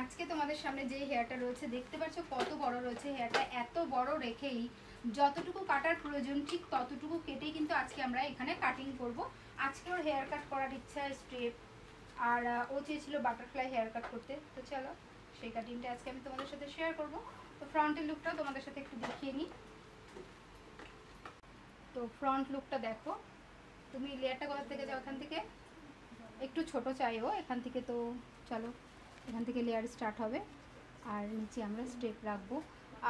আজকে তোমাদের সামনে যে হেয়ারটা রয়েছে দেখতে পাচ্ছ কত বড় রয়েছে। হেয়ারটা এত বড় রেখেই যতটুকু কাটার প্রয়োজন ঠিক ততটুকু কেটেই কিন্তু আজকে আমরা এখানে কাটিং করব। আজকে ওর হেয়ার কাট করার ইচ্ছা, স্ট্রেপ, আর ও চেয়েছিল বাটারফ্লাই হেয়ার কাট করতে। তো চলো সেই কাটিংটা আজকে আমি তোমাদের সাথে শেয়ার করব। তো ফ্রন্টের লুকটাও তোমাদের সাথে একটু দেখিয়ে নিই। তো ফ্রন্ট লুকটা দেখো। তুমি লেয়ারটা কোথা থেকে যাও, এখান থেকে একটু ছোট চাইও এখান থেকে। তো চলো এখান থেকে লেয়ার স্টার্ট হবে। আর নিচে আমরা স্টেপ রাখবো,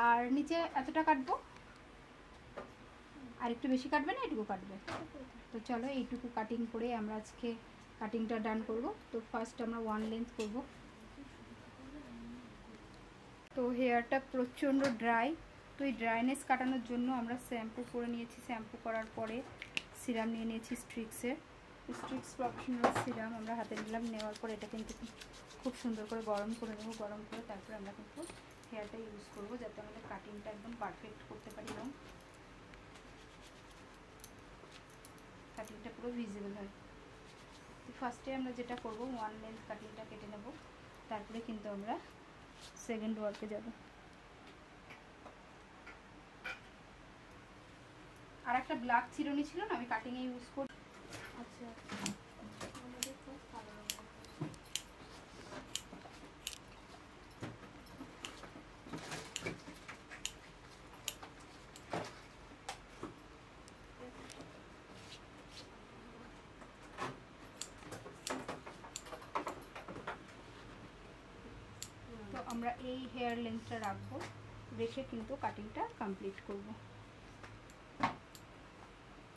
আর নিচে এতটা কাটবো, আর একটু বেশি কাটবে না, এটুকু কাটবে। তো চলো এইটুকু কাটিং করে আমরা আজকে কাটিংটা ডান করব। তো ফার্স্ট আমরা ওয়ান লেন্থ করব। তো হেয়ারটা প্রচণ্ড ড্রাই, তো এই ড্রাইনেস কাটানোর জন্য আমরা শ্যাম্পু করে নিয়েছি। শ্যাম্পু করার পরে সিরাম নিয়ে নিয়েছি স্ট্রিক্সের। স্ট্রিক্স প্রফেশনাল সিরাম আমরা হাতে নিলাম। নেওয়ার পর এটা কিন্তু খুব সুন্দর করে গরম করে নেব। গরম করে তারপরে আমরা কিন্তু হেয়ারটা ইউজ করব, যাতে আমাদের কাটিংটা একদম পারফেক্ট করতে পারি এবং কাটিংটা পুরো ভিজিবল হয়। তো ফার্স্টে আমরা যেটা করব, ওয়ান লেন্থ কাটিংটা কেটে নেব, তারপরে কিন্তু আমরা সেকেন্ড ওয়ার্কে যাব। আর একটা ব্ল্যাক চিরুনি ছিল না, আমি কাটিংয়ে ইউজ করি। আচ্ছা আমরা এই হেয়ার লেন্থটা রাখবো, রেখে কিন্তু কাটিংটা কমপ্লিট করব।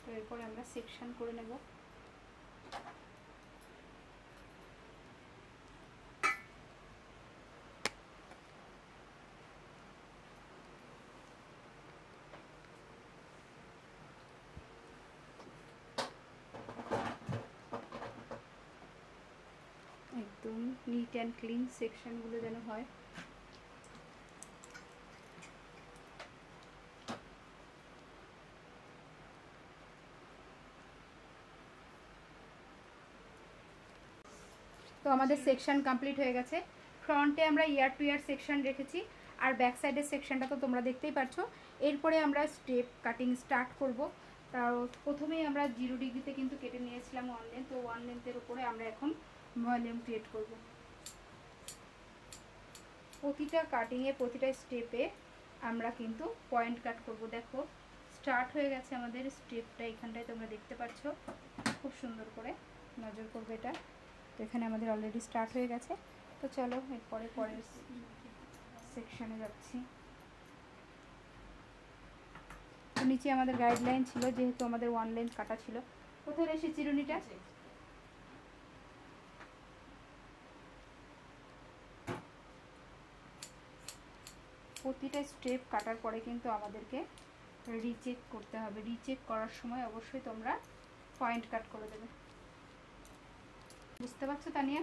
তো এরপরে আমরা সেকশন করে নেব। একদম নিট অ্যান্ড ক্লিন সেকশনগুলো যেন হয়। তো আমাদের সেকশন কমপ্লিট হয়ে গেছে। ফ্রন্টে আমরা ইয়ার টু ইয়ার সেকশন রেখেছি, আর ব্যাক সাইডের সেকশনটা তো তোমরা দেখতেই পাচ্ছ। এরপরে আমরা স্টেপ কাটিং স্টার্ট করব। তাও প্রথমেই আমরা 0 ডিগ্রিতে কিন্তু কেটে নিয়েছিলাম ওয়ান লেন্থ। তো ওয়ান লেন্থের উপরে আমরা এখন ভলিউম ক্রিয়েট করব। প্রতিটা কাটিংয়ে প্রতিটা স্টেপে আমরা কিন্তু পয়েন্ট কাট করব। দেখো স্টার্ট হয়ে গেছে আমাদের স্টেপটা, এখানটায় তোমরা দেখতে পাচ্ছ। খুব সুন্দর করে নজর করবে এটা। তো এখানে আমাদের অলরেডি স্টার্ট হয়ে গেছে। তো চলো এরপরে পরের সেকশনে যাচ্ছি। তো নিচে আমাদের গাইডলাইন ছিল, যেহেতু আমাদের ওয়ান লেন্থ কাটা ছিল। কোথায় এসে চিরুনিটা, প্রতিটা স্টেপ কাটার পরে কিন্তু আমাদেরকে রিচেক করতে হবে। রিচেক করার সময় অবশ্যই তোমরা পয়েন্ট কাট করে দেবে। বুঝতে পারছো তানিয়া?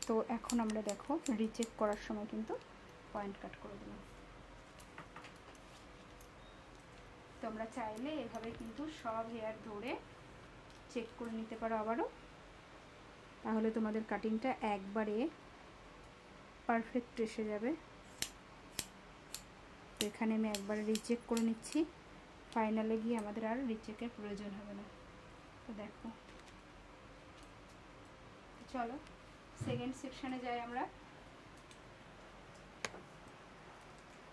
তো এখন আমরা দেখো রিচেক করার সময় কিন্তু পয়েন্ট কাট করে দিলাম। তোমরা চাইলে এভাবে কিন্তু সব হেয়ার ধরে চেক করে নিতে পারো আবারও, তাহলে তোমাদের কাটিংটা একবারে পারফেক্ট এসে যাবে। তো এখানে আমি একবারে রিচেক করে নিচ্ছি, ফাইনালে গিয়ে আমাদের আর রিচেকের প্রয়োজন হবে না। তো দেখো, চলো সেকেন্ড সেকশনে যাই আমরা।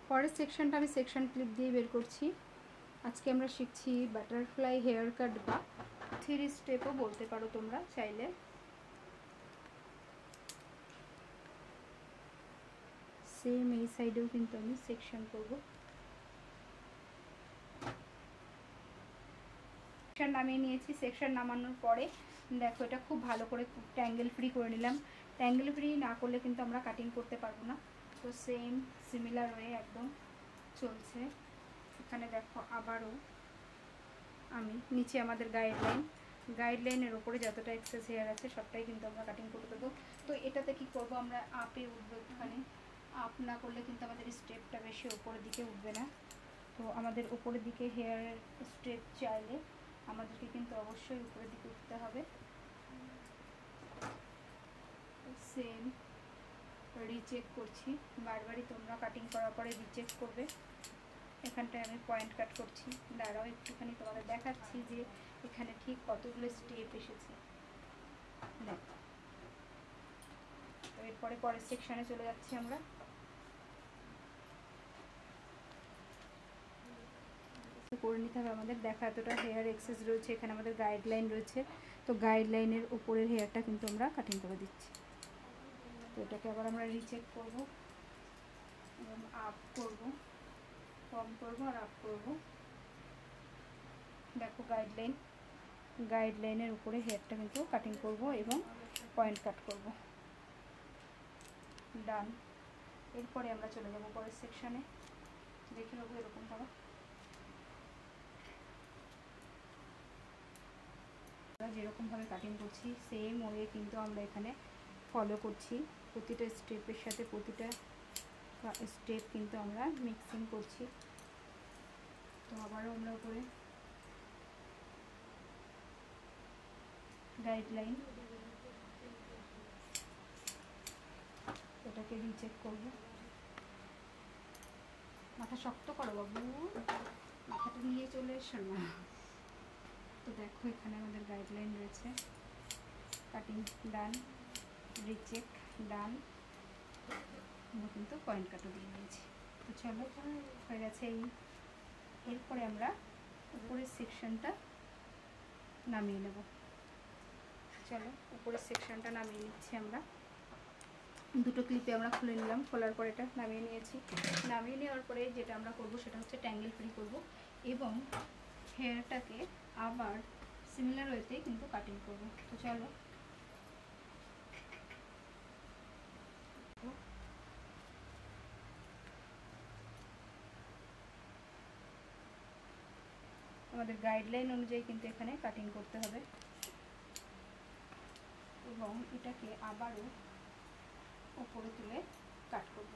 পরের সেকশনটা আমি সেকশন ক্লিপ দিয়ে বের করছি। আজকে আমরা শিখছি বাটারফ্লাই হেয়ার কাট, বা 3 স্টেপও বলতে পারো তোমরা চাইলে। সেম এই সাইডেও কিন্তু আমি সেকশন করব। সেকশন নামিয়ে নিয়েছি। সেকশন নামানোর পরে দেখো এটা খুব ভালো করে ট্যাঙ্গেল ফ্রি করে নিলাম। ট্যাঙ্গেল ফ্রি না করলে কিন্তু আমরা কাটিং করতে পারবো না। তো সেম সিমিলার ওয়ে একদম চলছে। এখানে দেখো আবারও আমি নিচে আমাদের গাইডলাইনের ওপরে যতটা এক্সেস হেয়ার আছে সবটাই কিন্তু আমরা কাটিং করে দেবো। তো এটাতে কি করব, আমরা আপে উঠবো। এখানে আপ না করলে কিন্তু আমাদের স্টেপটা বেশ বেশি উপরের দিকে উঠবে না। তো আমাদের উপরের দিকে হেয়ার স্ট্রেট চাইলে আমাদেরকে কিন্তু অবশ্যই উপরের দিকে উঠতে হবে। সেম রিচেক করছি, বারবারই তোমরা কাটিং করার পরে রিচেক করবে। এখানটায় আমি পয়েন্ট কাট করছি, দাঁড়াও একটুখানি তোমাদের দেখাচ্ছি যে এখানে ঠিক কতগুলো স্টেপ এসেছে। দেখো, তো এরপরে পরের সেকশানে চলে যাচ্ছি আমরা। করে নিতে হবে আমাদের। দেখা এতটা হেয়ার এক্সেস রয়েছে, এখানে আমাদের গাইডলাইন রয়েছে, তো গাইডলাইনের উপরের হেয়ারটা কিন্তু আমরা কাটিং করে দিচ্ছি। তো এটাকে আবার আমরা রিচেক করব এবং আপ করব, কম করব আর আপ করব। দেখো গাইডলাইনের উপরে হেয়ারটা কিন্তু কাটিং করব এবং পয়েন্ট কাট করব। ডান। এরপরে আমরা চলে যাব পরের সেকশানে। দেখে নেবো এরকম ভাবে যেরকমভাবে কাটিং করছি সেম ওয়ে কিন্তু আমরা এখানে ফলো করছি। প্রতিটা স্টেপের সাথে প্রতিটা স্টেপ কিন্তু আমরা মিক্সিং করছি। তো আবারও আমরা উপরে গাইডলাইন, এটাকে রিচেক করব। মাথা শক্ত করো বাবু, মাথাটা নিয়ে চলে এসো না। তো দেখো এখানে আমাদের গাইডলাইন রয়েছে, কাটিং ডান, রিচেক ডান, আমরা কিন্তু পয়েন্ট কাটও দিয়ে দিয়েছি। তো চলো হয়ে গেছে এই। এরপরে আমরা উপরের সেকশনটা নামিয়ে নেব। চলো উপরের সেকশনটা নামিয়ে নিচ্ছি আমরা। দুটো ক্লিপে আমরা খুলে নিলাম, খোলার পর এটা নামিয়ে নিয়েছি। নামিয়ে নেওয়ার পরে যেটা আমরা করব সেটা হচ্ছে ট্যাঙ্গেল ফ্রি করব এবং হেয়ারটাকে আবার সিমিলার ওয়েতে কিন্তু কাটিং করব। তো চলো আমাদের গাইডলাইন অনুযায়ী কিন্তু এখানে কাটিং করতে হবে এবং এটাকে আবারও উপরে তুলে কাট করব।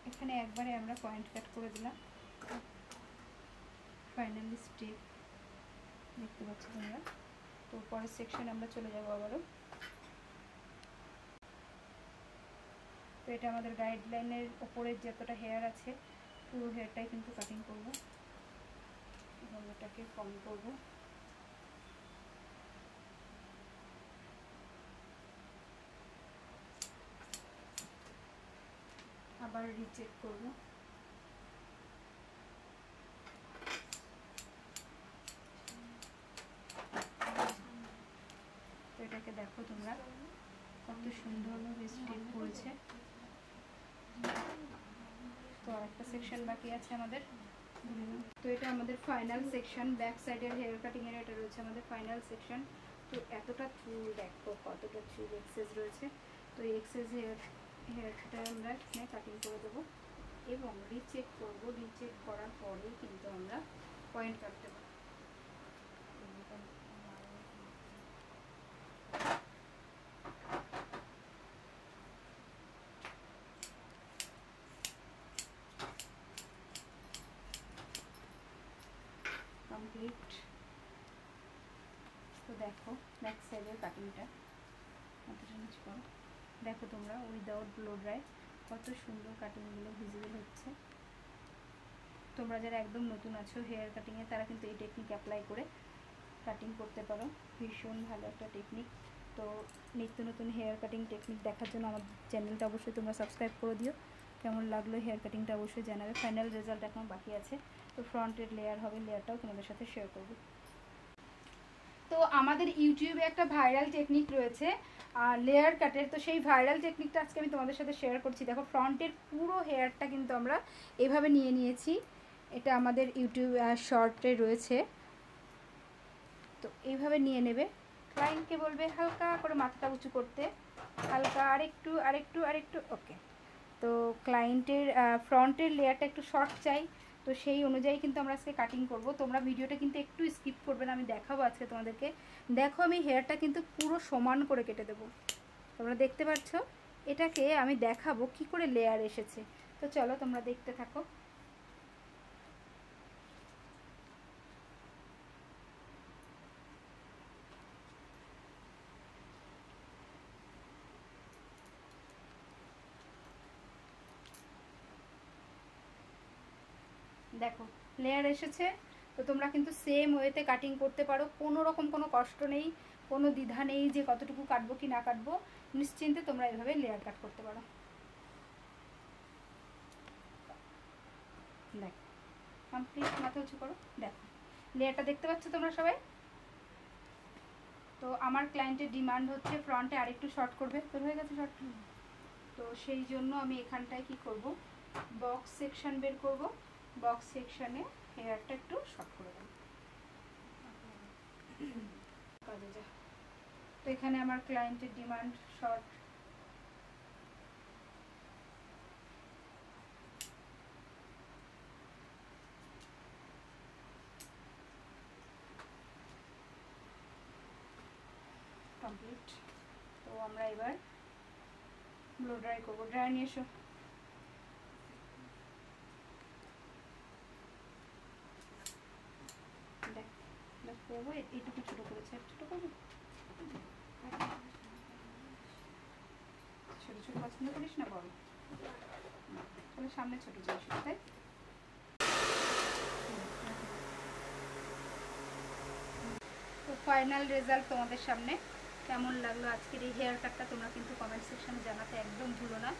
এখানে একবারে আমরা পয়েন্ট কাট করে দিলাম। ফাইনালি স্টেপ দেখতে পাচ্ছ তোমরা। তো পরের সেকশন আমরা চলে যাব আবারও। তো এটা আমাদের গাইডলাইনের ওপরের যতটা হেয়ার আছে পুরো হেয়ারটাই কিন্তু কাটিং করব এবং এটাকে কম করব। আবার রিচেক করব। তো এটাকে দেখো তোমরা কত সুন্দরভাবে স্টেপ করেছে। তো আরেকটা সেকশন বাকি আছে আমাদের। তো এটা আমাদের ফাইনাল সেকশন, ব্যাক সাইডের হেয়ার কাটিং এর এটা রয়েছে আমাদের ফাইনাল সেকশন। তো এতটা চুল দেখো কতটা চুল এক্সেস রয়েছে। তো এই এক্সেস হেয়ারটা আমরা এখানে কাটিং করে দেবো এবং রিচেক করব। রিচেক করার পরে কিন্তু আমরা পয়েন্ট কাটতে পারবো। কমপ্লিট। তো দেখো ব্যাক সাইডের কাটিংটা দেখো তোমরা উইদাউট ব্লো ড্রাই কত সুন্দর কাটিংগুলো ভিজিবল হচ্ছে। তোমরা যারা একদম নতুন আছো হেয়ার কাটিংয়ে তারা কিন্তু এই টেকনিক অ্যাপ্লাই করে কাটিং করতে পারো। ভীষণ ভালো একটা টেকনিক। তো নিত্য নতুন হেয়ার কাটিং টেকনিক দেখার জন্য আমার চ্যানেলটা অবশ্যই তোমরা সাবস্ক্রাইব করে দিও। কেমন লাগলো হেয়ার কাটিংটা অবশ্যই জানাবে। ফাইনাল রেজাল্ট এখন বাকি আছে, তো ফ্রন্টের লেয়ার হবে, লেয়ারটাও তোমাদের সাথে শেয়ার করব। তো আমাদের ইউটিউবে একটা ভাইরাল টেকনিক রয়েছে লেয়ার কাটের, তো সেই ভাইরাল টেকনিকটা আজকে আমি তোমাদের সাথে শেয়ার করছি। দেখো ফ্রন্টের পুরো হেয়ারটা কিন্তু আমরা এভাবে নিয়ে নিয়েছি। এটা আমাদের ইউটিউব শর্টে রয়েছে। তো এইভাবে নিয়ে নেবে। ক্লায়েন্টকে বলবে হালকা করে মাথাটা উঁচু করতে, হালকা আরেকটু আরেকটু আরেকটু। ওকে। তো ক্লায়েন্টের ফ্রন্টের লেয়ারটা একটু শর্ট চাই, তো সেই অনুযায়ী কিন্তু আমরা আজকে কাটিং করব। তোমরা ভিডিওটা কিন্তু একটু স্কিপ করবে না, আমি দেখাবো আজকে তোমাদেরকে। দেখো আমি হেয়ারটা কিন্তু পুরো সমান করে কেটে দেবো, তোমরা দেখতে পাচ্ছ। এটাকে আমি দেখাবো কি করে লেয়ার এসেছে। তো চলো তোমরা দেখতে থাকো। দেখো লেয়ার এসেছে। তো তোমরা কিন্তু সেম ওয়েতে কাটিং করতে পারো, কোনো রকম কোনো কষ্ট নেই, কোনো দ্বিধা নেই যে কতটুকু কাটবো কি না কাটবো। নিশ্চিন্তে তোমরা এভাবে লেয়ার কাট করতে পারো। দেখো কমপ্লিট, মাথা উঁচু করো। দেখো লেয়ারটা দেখতে পাচ্ছ তোমরা সবাই। তো আমার ক্লায়েন্টের ডিমান্ড হচ্ছে ফ্রন্টে আরেকটু শর্ট করবে, তোর হয়ে গেছে শর্ট। তো সেই জন্য আমি এখানটায় কি করব, বক্স সেকশন বের করব, বক্স সেকশনে হেয়ারটা একটু শর্ট করে দেব। কাজে যা। তো এখানে আমার ক্লায়েন্টের ডিমান্ড শর্ট। কমপ্লিট। তো আমরা এবার ব্লো ড্রাই করবো। ড্রাই নিয়ে এসো। দেখ দেখ করবো, এইটুকু ছোটো করেছে, ছোটো করবো। ছোটো ছোটো পছন্দ করিস না বড়? তাহলে সামনে ছোটো চাইছ, তাই? তো ফাইনাল রেজাল্ট তোমাদের সামনে। কেমন লাগলো আজকের এই হেয়ার কাটটা তোমরা কিন্তু কমেন্ট সেকশনে জানাতে একদম ভুলো না।